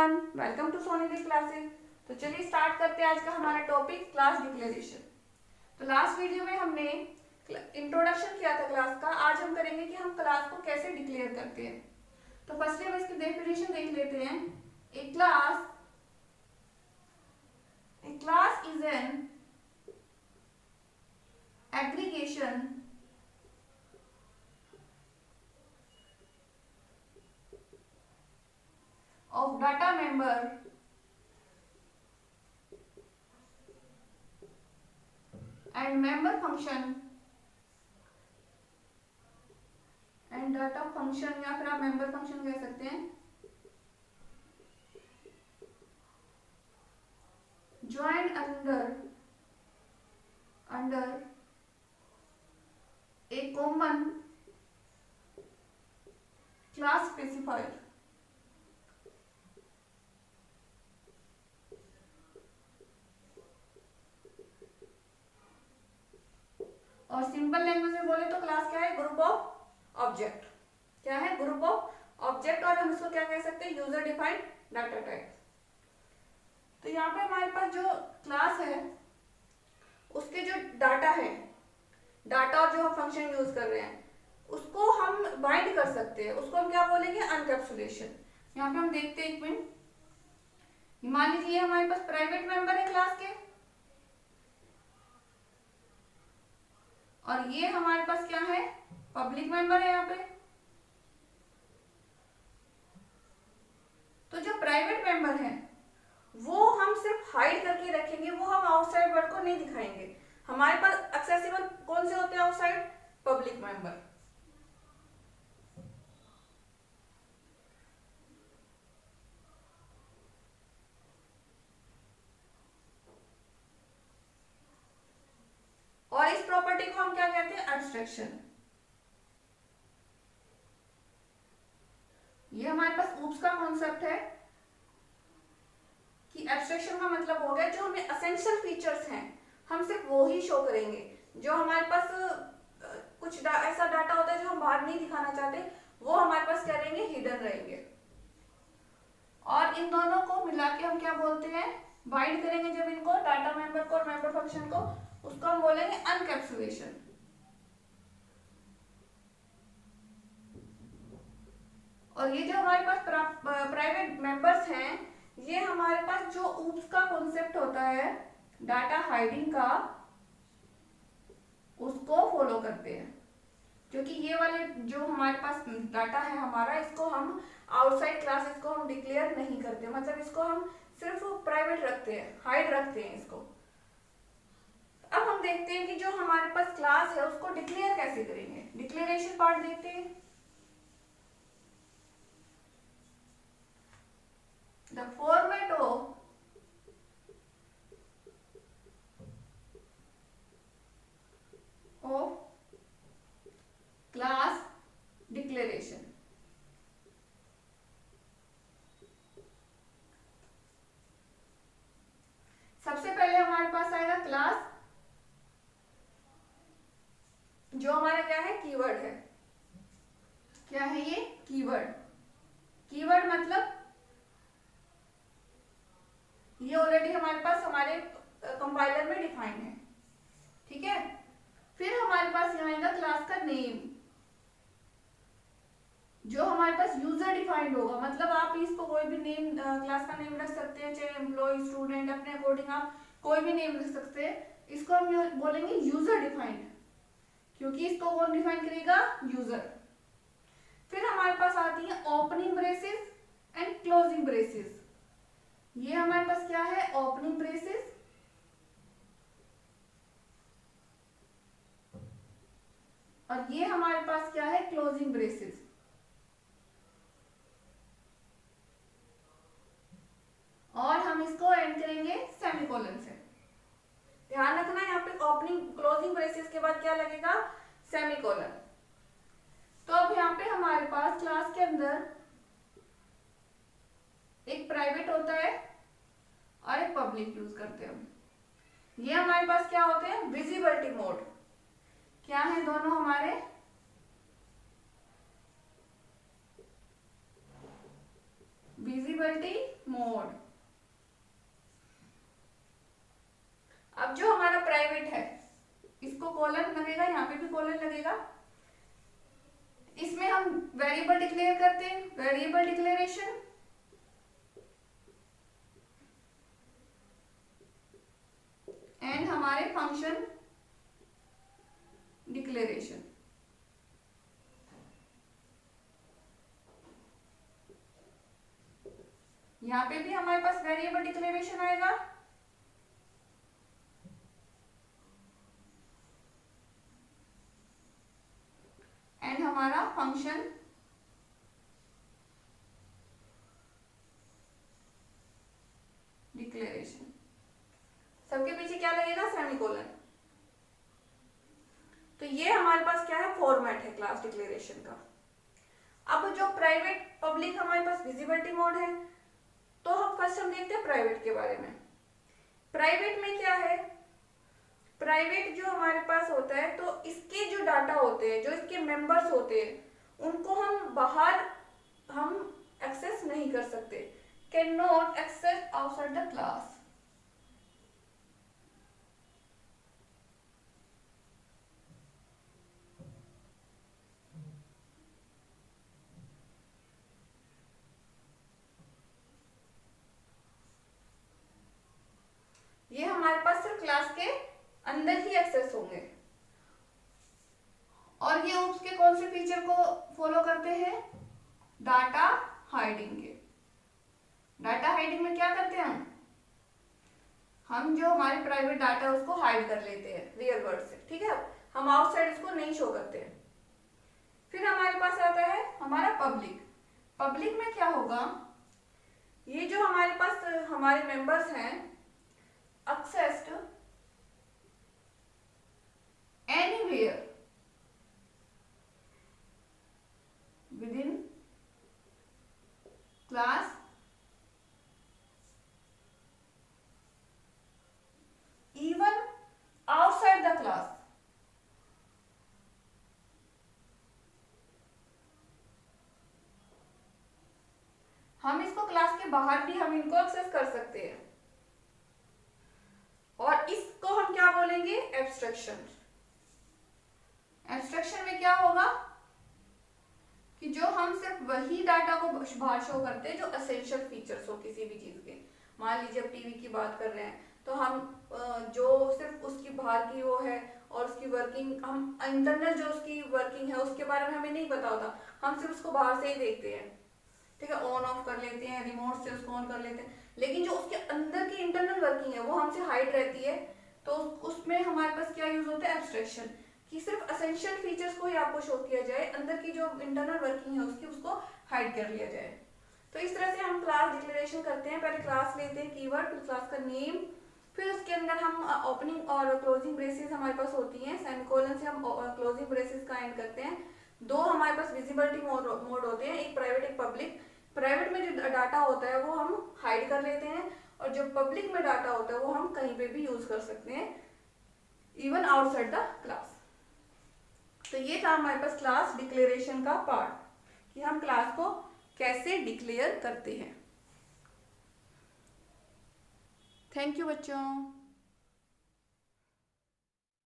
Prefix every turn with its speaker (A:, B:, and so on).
A: Everyone, welcome to Soni classes. तो चलिए start करते हैं आज का हमारा टॉपिक क्लास डिक्लेरेशन। तो लास्ट वीडियो में हमने इंट्रोडक्शन किया था क्लास का। आज हम करेंगे कि हम क्लास को कैसे डिक्लेयर करते हैं। तो फर्स्टली हम इसकी डेफिनेशन देख लेते हैं। A class is an aggregation of data member and member function and data function या फिर आप member function कह सकते हैं, joined under a common class specifier। और सिंपल लैंग्वेज में बोले तो क्लास क्या है? Group of object. क्या है? Group of object. और हम इसको क्या कह सकते हैं? User defined data type. तो यहाँ पे हमारे पास जो क्लास है उसके जो डाटा है, डाटा और जो हम फंक्शन यूज कर रहे हैं उसको हम बाइंड कर सकते हैं। उसको हम क्या बोलेंगे? अनकैप्सुलेशन। यहाँ पे हम देखते हैं, एक मिनट। मान लीजिए हमारे पास प्राइवेट मेंबर है क्लास के, और ये हमारे पास क्या है? पब्लिक मेंबर है यहाँ पे। तो जो प्राइवेट मेंबर है वो हम सिर्फ हाइड करके रखेंगे, वो हम आउटसाइड वर्ल्ड को नहीं दिखाएंगे। हमारे पास एक्सेसिबल कौन से होते हैं आउटसाइड? Public member. और इस प्रॉपर्टी को हम क्या कहते हैं? एब्स्ट्रैक्शन। ये हमारे पास ऊप्स का कॉन्सेप्ट है कि एब्स्ट्रैक्शन का मतलब हो गया जो हमें एसेंशियल फीचर्स हैं हम सिर्फ वो ही शो करेंगे। जो हमारे पास कुछ ऐसा डाटा होता है जो हम बाहर नहीं दिखाना चाहते, वो हमारे पास क्या रहेंगे? हिडन रहेंगे। और इन दोनों को मिला के हम क्या बोलते हैं? बाइंड करेंगे जब इनको, डाटा मेंबर को और मेंबर फंक्शन को, उसको हम बोलेंगे अनकैप्सुलेशन। और ये जो हमारे पास प्राइवेट मेंबर्स हैं, ये हमारे पास जो ऊप्स का कॉन्सेप्ट होता है डाटा हाइडिंग का, उसको फॉलो करते हैं। क्योंकि ये वाले जो हमारे पास डाटा है हमारा, इसको हम आउटसाइड क्लासेस को हम डिक्लेयर नहीं करते, मतलब इसको हम सिर्फ प्राइवेट रखते हैं, हाइड रखते हैं इसको। अब हम देखते हैं कि जो हमारे पास क्लास है उसको डिक्लेयर कैसे करेंगे। डिक्लेरेशन पार्ट देखते हैं। The format of class declaration. सबसे पहले हमारे पास आएगा क्लास, जो हमारा क्या है? कीवर्ड है। क्या है ये? कीवर्ड। कीवर्ड मतलब ये ऑलरेडी हमारे पास हमारे कंपाइलर में डिफाइन है, ठीक है। फिर हमारे पास यहाँ आएगा क्लास का नेम, जो हमारे पास यूजर डिफाइंड होगा। मतलब आप इसको कोई भी नेम, क्लास का नेम रख सकते हैं, चाहे एम्प्लॉय, स्टूडेंट, अपने अकॉर्डिंग आप कोई भी नेम रख सकते हैं। इसको हम बोलेंगे यूजर डिफाइंड, क्योंकि इसको कौन डिफाइन करेगा? यूजर। फिर हमारे पास आती है opening braces and closing braces. ये हमारे पास क्या है? ओपनिंग ब्रेसेस, और ये हमारे पास क्या है? Closing braces. और हम इसको एंड करेंगे सेमीकोलन से। ध्यान रखना यहाँ पे ओपनिंग क्लोजिंग ब्रेसेस के बाद क्या लगेगा? सेमीकोलन। तो अब यहाँ पे हमारे पास क्लास के अंदर एक प्राइवेट होता है और एक पब्लिक यूज करते हैं हम। ये हमारे पास क्या होते हैं? Visibility mode. क्या है दोनों हमारे? Visibility mode. अब जो हमारा प्राइवेट है इसको कॉलन लगेगा, यहाँ पे भी कॉलन लगेगा। इसमें हम वेरिएबल डिक्लेयर करते हैं, वेरिएबल डिक्लेरेशन, एंड हमारे फंक्शन डिक्लेरेशन। यहां पे भी हमारे पास वेरिएबल डिक्लेरेशन आएगा, एंड हमारा फंक्शन डिक्लेरेशन। सबके पीछे क्या लगेगा? सेमीकोलन। तो ये हमारे पास क्या है? फॉर्मेट है क्लास डिक्लेरेशन का। अब जो प्राइवेट पब्लिक हमारे पास विजिबिलिटी मोड है, तो हम फर्स्ट देखते हैं प्राइवेट के बारे में। प्राइवेट में क्या है? प्राइवेट जो हमारे पास होता है, तो इसके जो डाटा होते हैं, जो इसके मेंबर्स होते हैं, उनको हम बाहर हम एक्सेस नहीं कर सकते, can not access outside the class. ये हमारे पास सिर्फ क्लास के अंदर ही एक्सेस होंगे। और ये उसके कौन से फीचर को फॉलो करते हैं? डाटा हाइडिंग के। डाटा हाइडिंग में क्या करते हैं हम जो हमारे प्राइवेट डाटा है उसको हाइड कर लेते हैं रियल वर्ल्ड से, ठीक है। हम आउटसाइड इसको नहीं शो करते हैं। फिर हमारे पास आता है हमारा पब्लिक। पब्लिक में क्या होगा? ये जो हमारे पास हमारे मेंबर्स हैं, accessed anywhere within class, even outside the class। हम इसको क्लास के बाहर भी हम इनको एक्सेस कर सकते हैं, और इसको हम क्या बोलेंगे? एब्स्ट्रैक्शन। एब्स्ट्रैक्शन में क्या होगा कि जो हम सिर्फ वही डाटा को बाहर शो करते हैं जो एसेंशियल फीचर्स हो किसी भी चीज के। मान लीजिए अब टीवी की बात कर रहे हैं, तो हम जो सिर्फ उसकी बाहर की वो है और उसकी वर्किंग, हम इंटरनल जो उसकी वर्किंग है उसके बारे में हमें नहीं पता होता, हम सिर्फ उसको बाहर से ही देखते हैं, ठीक है। ऑन ऑफ कर लेते हैं, रिमोट से उसको ऑन कर लेते हैं, लेकिन जो उसके अंदर की इंटरनल वर्किंग है वो हमसे हाइड रहती है। तो उसमें हमारे पास क्या यूज होता है? एब्स्ट्रैक्शन, कि सिर्फ एसेंशियल फीचर्स को ही आपको शो किया जाए, अंदर की जो इंटरनल वर्किंग है उसकी उसको हाइड कर लिया जाए। तो इस तरह से हम क्लास डिक्लेरेशन करते हैं। पहले क्लास लेते हैं, कीवर्ड, फिर क्लास का नेम, फिर उसके अंदर हम ओपनिंग और क्लोजिंग ब्रेसेस हमारे पास होती हैं, सेमीकोलन से हम क्लोजिंग ब्रेसेस का एंड करते हैं। दो हमारे पास विजिबिलिटी मोड होते हैं, एक प्राइवेट एक पब्लिक। प्राइवेट में जो डाटा होता है वो हम हाइड कर लेते हैं, और जो पब्लिक में डाटा होता है वो हम कहीं पे भी यूज कर सकते हैं, इवन आउटसाइड द क्लास। तो ये था हमारे पास क्लास डिक्लेरेशन का पार्ट, कि हम क्लास को कैसे डिक्लेयर करते हैं। थैंक यू बच्चों।